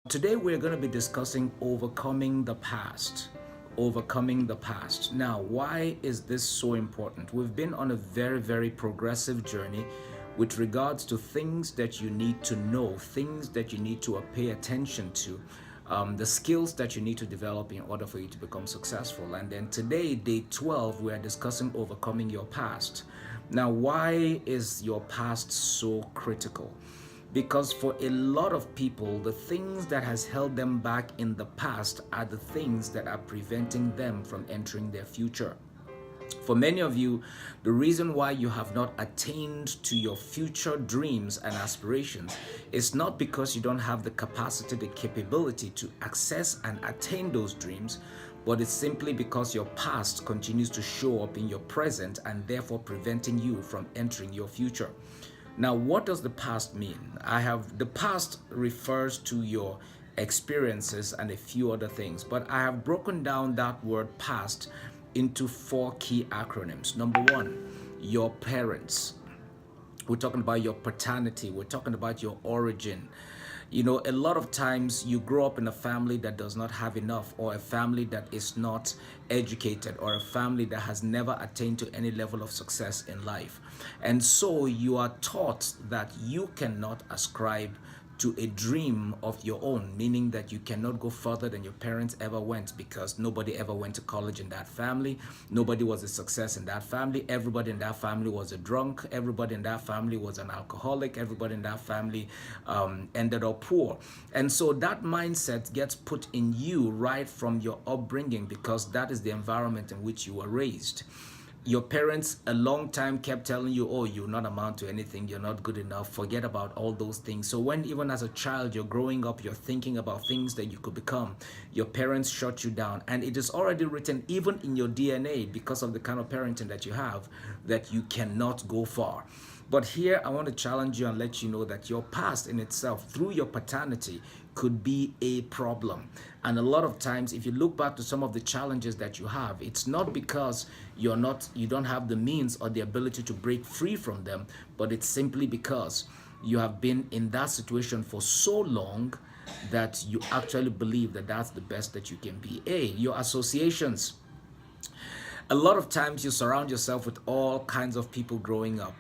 Today we're going to be discussing overcoming the past. Overcoming the past. Now, why is this so important? We've been on a very progressive journey with regards to things that you need to know, things that you need to pay attention to, the skills that you need to develop in order for you to become successful. And then today, day 12, we are discussing overcoming your past. Now, why is your past so critical? Because for a lot of people, the things that has held them back in the past are the things that are preventing them from entering their future. For many of you, the reason why you have not attained to your future dreams and aspirations is not because you don't have the capacity, the capability to access and attain those dreams, but it's simply because your past continues to show up in your present and therefore preventing you from entering your future. Now, what does the past mean? The past refers to your experiences and a few other things, but I have broken down that word past into four key acronyms. Number one, your parents. We're talking about your paternity. We're talking about your origin. You know, a lot of times you grow up in a family that does not have enough, or a family that is not educated, or a family that has never attained to any level of success in life. And so you are taught that you cannot ascribe to a dream of your own, meaning that you cannot go further than your parents ever went, because nobody ever went to college in that family. Nobody was a success in that family. Everybody in that family was a drunk. Everybody in that family was an alcoholic. Everybody in that family ended up poor. And so that mindset gets put in you right from your upbringing, because that is the environment in which you were raised. Your parents a long time kept telling you, oh, you not amount to anything, you're not good enough, forget about all those things. So when even as a child you're growing up, you're thinking about things that you could become, your parents shut you down. And it is already written even in your DNA, because of the kind of parenting that you have, that you cannot go far. But here I want to challenge you and let you know that your past in itself, through your paternity, could be a problem. And a lot of times, if you look back to some of the challenges that you have, it's not because you don't have the means or the ability to break free from them, but it's simply because you have been in that situation for so long that you actually believe that that's the best that you can be. Your associations. A lot of times you surround yourself with all kinds of people growing up.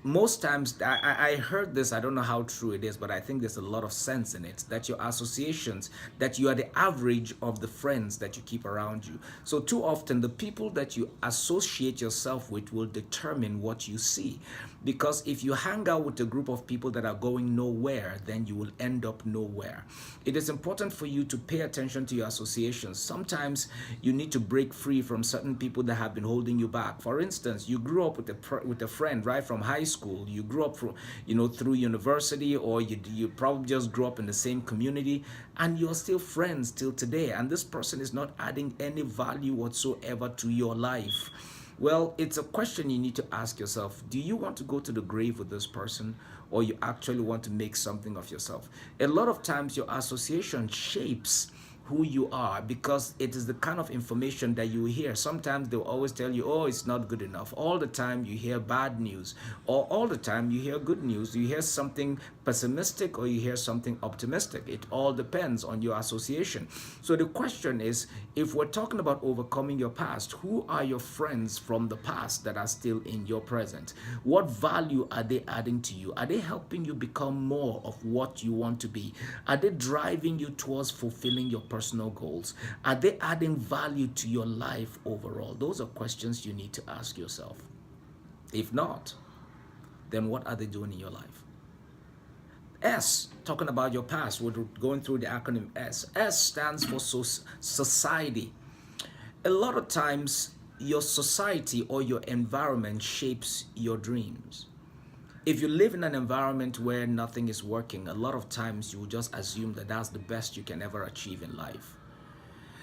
Most times, I heard this, I don't know how true it is, but I think there's a lot of sense in it, that your associations, that you are the average of the friends that you keep around you. So too often, the people that you associate yourself with will determine what you see. Because if you hang out with a group of people that are going nowhere, then you will end up nowhere. It is important for you to pay attention to your associations. Sometimes you need to break free from certain people that have been holding you back. For instance, you grew up with a friend right from high school. You grew up through university, or you probably just grew up in the same community, and you're still friends till today. And this person is not adding any value whatsoever to your life. Well, it's a question you need to ask yourself. Do you want to go to the grave with this person, or you actually want to make something of yourself? A lot of times your association shapes who you are, because it is the kind of information that you hear. Sometimes they'll always tell you, oh, it's not good enough. All the time you hear bad news, or all the time you hear good news. You hear something pessimistic, or you hear something optimistic. It all depends on your association. So the question is, if we're talking about overcoming your past, who are your friends from the past that are still in your present? What value are they adding to you? Are they helping you become more of what you want to be? Are they driving you towards fulfilling your personal goals? Are they adding value to your life overall? Those are questions you need to ask yourself. If not, then what are they doing in your life? S, talking about your past, we're going through the acronym S. S stands for society. A lot of times, your society or your environment shapes your dreams. If you live in an environment where nothing is working, a lot of times you will just assume that that's the best you can ever achieve in life.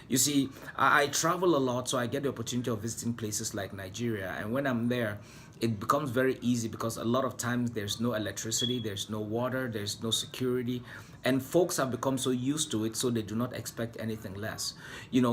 You see, I travel a lot, so I get the opportunity of visiting places like Nigeria. And when I'm there, it becomes very easy, because a lot of times there's no electricity, there's no water, there's no security. and folks have become so used to it, so they do not expect anything less.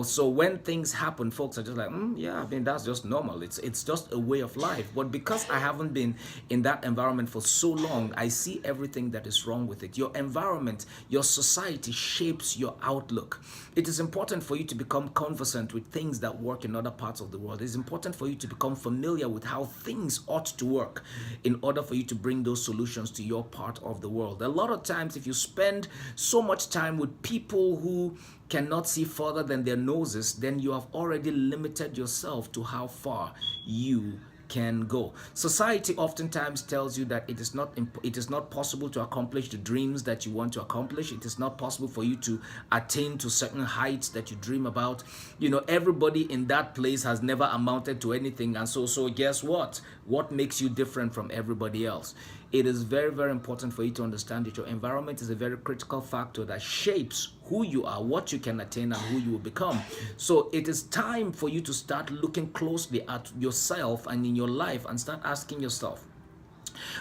So when things happen, folks are just like, yeah, I mean, that's just normal. It's just a way of life. But because I haven't been in that environment for so long, I see everything that is wrong with it. Your environment, your society shapes your outlook. It is important for you to become conversant with things that work in other parts of the world. It's important for you to become familiar with how things ought to work in order for you to bring those solutions to your part of the world. A lot of times, if you spend so much time with people who cannot see further than their noses, then you have already limited yourself to how far you can go. Society oftentimes tells you that it is not possible to accomplish the dreams that you want to accomplish. It is not possible for you to attain to certain heights that you dream about. Everybody in that place has never amounted to anything, and so guess what makes you different from everybody else? It is very, very important for you to understand that your environment is a very critical factor that shapes who you are, what you can attain, and who you will become. So it is time for you to start looking closely at yourself and in your life and start asking yourself,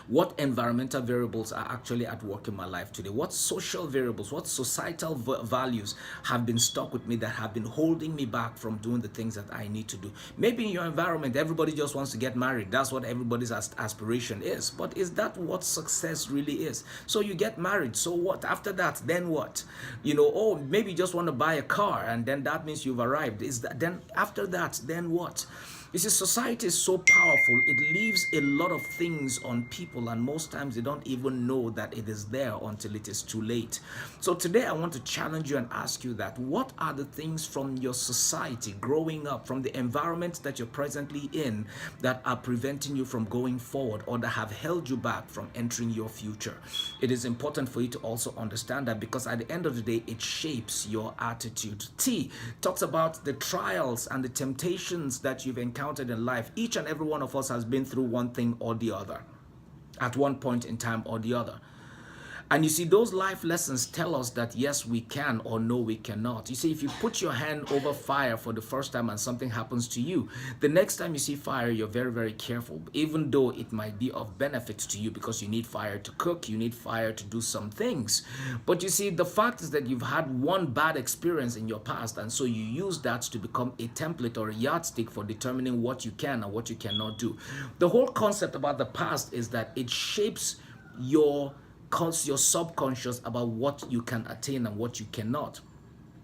what environmental variables are actually at work in my life today? What social variables, what societal values have been stuck with me that have been holding me back from doing the things that I need to do? Maybe in your environment, everybody just wants to get married. That's what everybody's aspiration is. But is that what success really is? So you get married. So what? After that, then what? Maybe you just want to buy a car, and then that means you've arrived. Then after that, then what? You see, society is so powerful, it leaves a lot of things on people, and most times they don't even know that it is there until it is too late. So today I want to challenge you and ask you that what are the things from your society growing up, from the environment that you're presently in, that are preventing you from going forward or that have held you back from entering your future? It is important for you to also understand that, because at the end of the day, it shapes your attitude. T talks about the trials and the temptations that you've encountered in life. Each and every one of us has been through one thing or the other at one point in time or the other. And you see, those life lessons tell us that yes, we can, or no, we cannot. You see, if you put your hand over fire for the first time and something happens to you, the next time you see fire, you're very, very careful, even though it might be of benefit to you, because you need fire to cook, you need fire to do some things. But you see, the fact is that you've had one bad experience in your past, and so you use that to become a template or a yardstick for determining what you can and what you cannot do. The whole concept about the past is that it shapes your subconscious about what you can attain and what you cannot.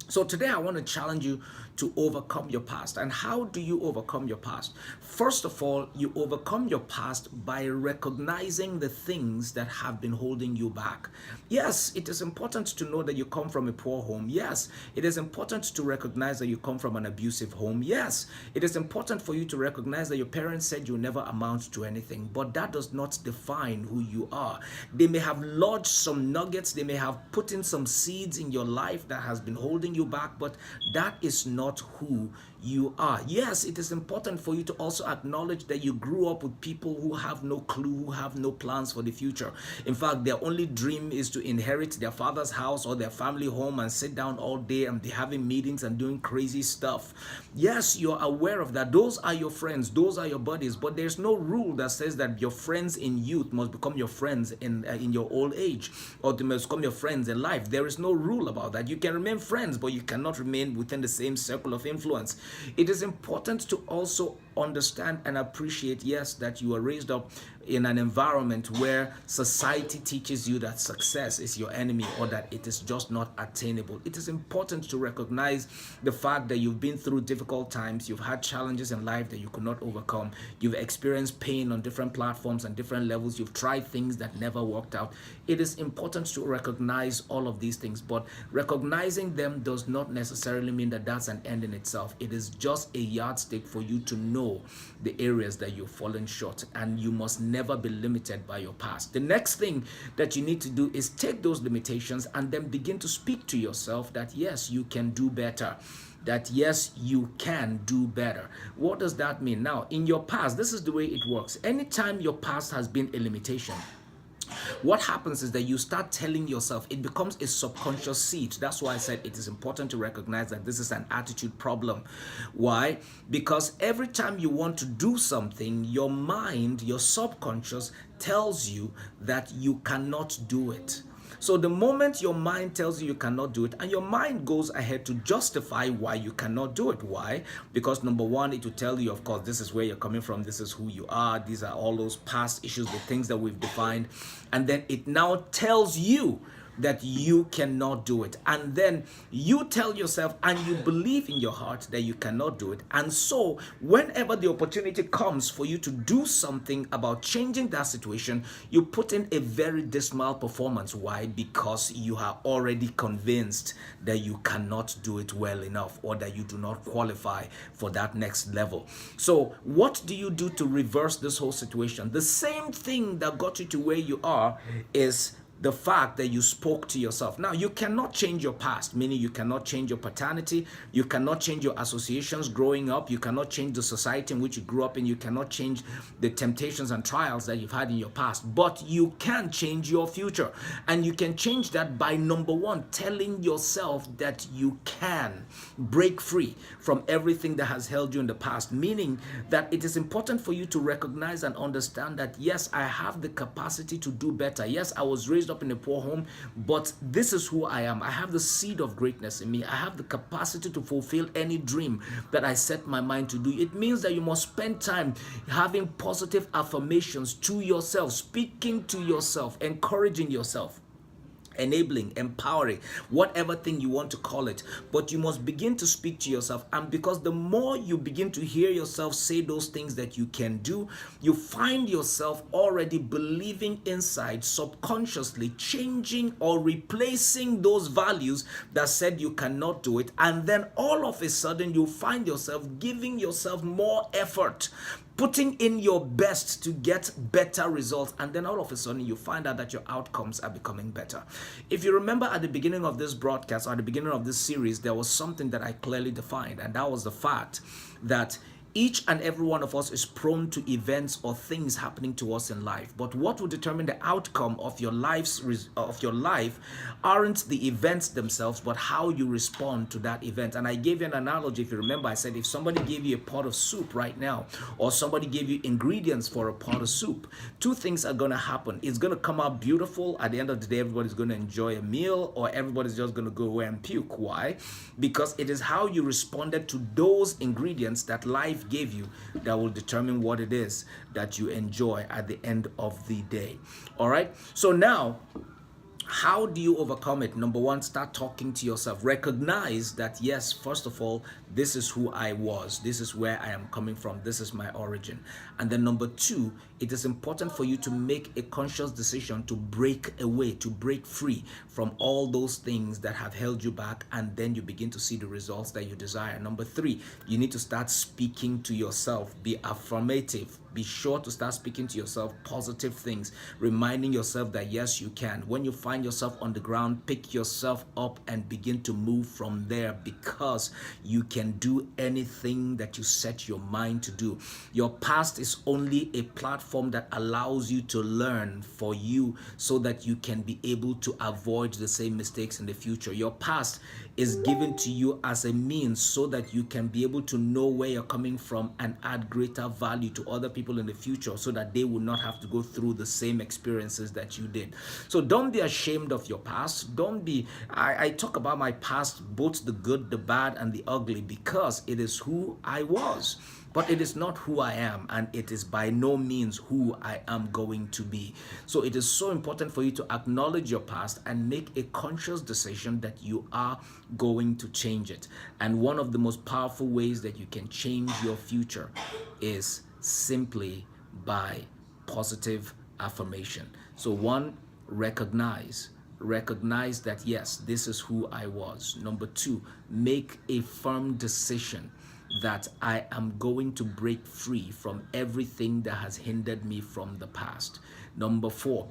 So today I want to challenge you to overcome your past. And how do you overcome your past? First of all, you overcome your past by recognizing the things that have been holding you back. Yes, it is important to know that you come from a poor home. Yes, it is important to recognize that you come from an abusive home. Yes, it is important for you to recognize that your parents said you'll never amount to anything, but that does not define who you are. They may have lodged some nuggets, they may have put in some seeds in your life that has been holding you back, but that is not who you are. Yes, it is important for you to also acknowledge that you grew up with people who have no clue, who have no plans for the future. In fact, their only dream is to inherit their father's house or their family home and sit down all day and be having meetings and doing crazy stuff. Yes, you're aware of that. Those are your friends, those are your buddies, but there's no rule that says that your friends in youth must become your friends in your old age, or they must become your friends in life. There is no rule about that. You can remain friends, but you cannot remain within the same circle of influence. It is important to also understand and appreciate, yes, that you are raised up in an environment where society teaches you that success is your enemy or that it is just not attainable. It is important to recognize the fact that you've been through difficult times, you've had challenges in life that you could not overcome, you've experienced pain on different platforms and different levels, you've tried things that never worked out. It is important to recognize all of these things, but recognizing them does not necessarily mean that that's an end in itself. It is just a yardstick for you to know the areas that you've fallen short, and you must never be limited by your past. The next thing that you need to do is take those limitations and then begin to speak to yourself that yes, you can do better, that yes, you can do better. What does that mean? Now, in your past, this is the way it works. Anytime your past has been a limitation, what happens is that you start telling yourself, it becomes a subconscious seed. That's why I said it is important to recognize that this is an attitude problem. Why? Because every time you want to do something, your mind, your subconscious tells you that you cannot do it. So the moment your mind tells you cannot do it, and your mind goes ahead to justify why you cannot do it. Why? Because number one, it will tell you, of course, this is where you're coming from, this is who you are, these are all those past issues, the things that we've defined. And then it now tells you that you cannot do it. And then you tell yourself and you believe in your heart that you cannot do it. And so whenever the opportunity comes for you to do something about changing that situation, you put in a very dismal performance. Why? Because you are already convinced that you cannot do it well enough, or that you do not qualify for that next level. So what do you do to reverse this whole situation? The same thing that got you to where you are is the fact that you spoke to yourself. Now, you cannot change your past, meaning you cannot change your paternity, you cannot change your associations growing up, you cannot change the society in which you grew up in, you cannot change the temptations and trials that you've had in your past, but you can change your future. And you can change that by, number one, telling yourself that you can break free from everything that has held you in the past, meaning that it is important for you to recognize and understand that, yes, I have the capacity to do better. Yes, I was raised up in a poor home, but this is who I am. I have the seed of greatness in me. I have the capacity to fulfill any dream that I set my mind to do. It means that you must spend time having positive affirmations to yourself, speaking to yourself, encouraging yourself, enabling, empowering, whatever thing you want to call it. But you must begin to speak to yourself. And because the more you begin to hear yourself say those things that you can do, you find yourself already believing inside, subconsciously changing or replacing those values that said you cannot do it. And then all of a sudden you find yourself giving yourself more effort, putting in your best to get better results, and then all of a sudden you find out that your outcomes are becoming better. If you remember at the beginning of this broadcast, or at the beginning of this series, there was something that I clearly defined, and that was the fact that each and every one of us is prone to events or things happening to us in life. But what will determine the outcome of your life aren't the events themselves, but how you respond to that event. And I gave you an analogy. If you remember, I said if somebody gave you a pot of soup right now, or somebody gave you ingredients for a pot of soup, two things are going to happen. It's going to come out beautiful. At the end of the day, everybody's going to enjoy a meal, or everybody's just going to go away and puke. Why? Because it is how you responded to those ingredients that life gave you that will determine what it is that you enjoy at the end of the day. All right. So now, how do you overcome it? Number one, start talking to yourself. Recognize that, yes, first of all, this is who I was. This is where I am coming from. This is my origin. And then number two, it is important for you to make a conscious decision to break away, to break free from all those things that have held you back. And then you begin to see the results that you desire. Number three, you need to start speaking to yourself. Be affirmative. Be sure to start speaking to yourself positive things, reminding yourself that yes, you can. When you find yourself on the ground, pick yourself up and begin to move from there, because you can do anything that you set your mind to do. Your past is only a platform that allows you to learn for you, so that you can be able to avoid the same mistakes in the future. Your past is given to you as a means so that you can be able to know where you're coming from and add greater value to other people in the future, so that they will not have to go through the same experiences that you did. So don't be ashamed of your past. Don't be, I talk about my past, both the good, the bad, and the ugly, because it is who I was. But it is not who I am, and it is by no means who I am going to be. So it is so important for you to acknowledge your past and make a conscious decision that you are going to change it. And one of the most powerful ways that you can change your future is simply by positive affirmation. So one, recognize that yes, this is who I was. Number two, make a firm decision that I am going to break free from everything that has hindered me from the past. Number four,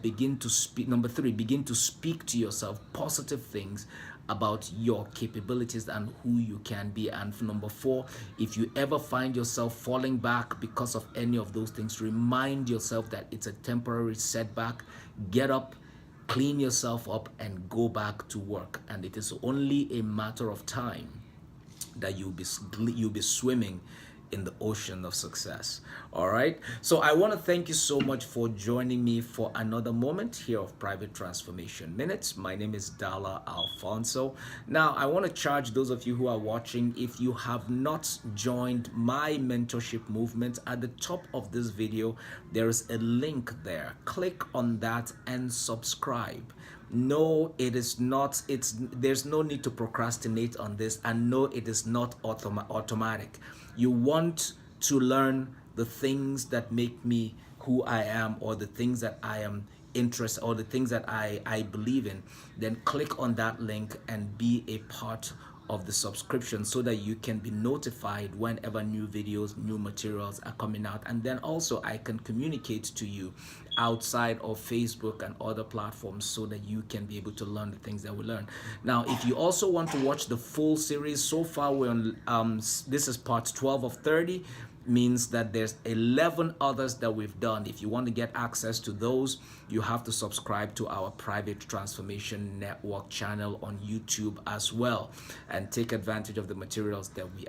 Number three, begin to speak to yourself positive things about your capabilities and who you can be. And number four, if you ever find yourself falling back because of any of those things, remind yourself that it's a temporary setback. Get up, clean yourself up, and go back to work. And it is only a matter of time that you'll be swimming in the ocean of success. All right. So I want to thank you so much for joining me for another moment here of Private Transformation Minutes. My name is Dala Alfonso. Now, I want to charge those of you who are watching, if you have not joined my mentorship movement, at the top of this video, there is a link there. Click on that and subscribe. No, it is not. There's no need to procrastinate on this, and no, it is not automatic. You want to learn the things that make me who I am, or the things that I am interested, or the things that I believe in, then click on that link and be a part of the subscription so that you can be notified whenever new videos, new materials are coming out. And then also I can communicate to you outside of Facebook and other platforms so that you can be able to learn the things that we learn. Now, if you also want to watch the full series, so far we're on, this is part 12 of 30, means that there's 11 others that we've done. If you want to get access to those, you have to subscribe to our Private Transformation Network channel on YouTube as well, and take advantage of the materials that we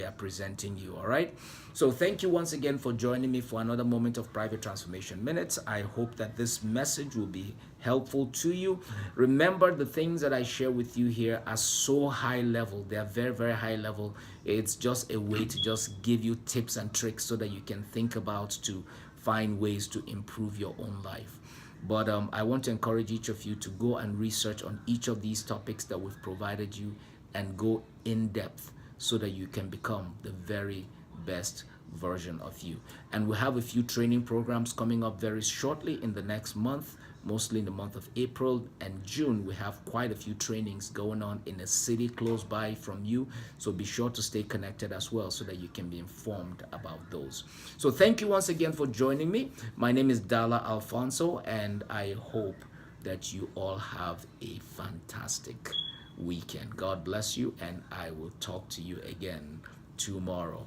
are presenting you. All right. So thank you once again for joining me for another moment of Private Transformation Minutes. I hope that this message will be helpful to you. Remember, the things that I share with you here are so high level. They are very, very high level. It's just a way to just give you tips and tricks so that you can think about to find ways to improve your own life. But I want to encourage each of you to go and research on each of these topics that we've provided you, and go in depth so that you can become the very best version of you. And we have a few training programs coming up very shortly in the next month, mostly in the month of April and June. We have quite a few trainings going on in a city close by from you. So be sure to stay connected as well so that you can be informed about those. So thank you once again for joining me. My name is Dala Alfonso, and I hope that you all have a fantastic weekend. God bless you, and I will talk to you again tomorrow.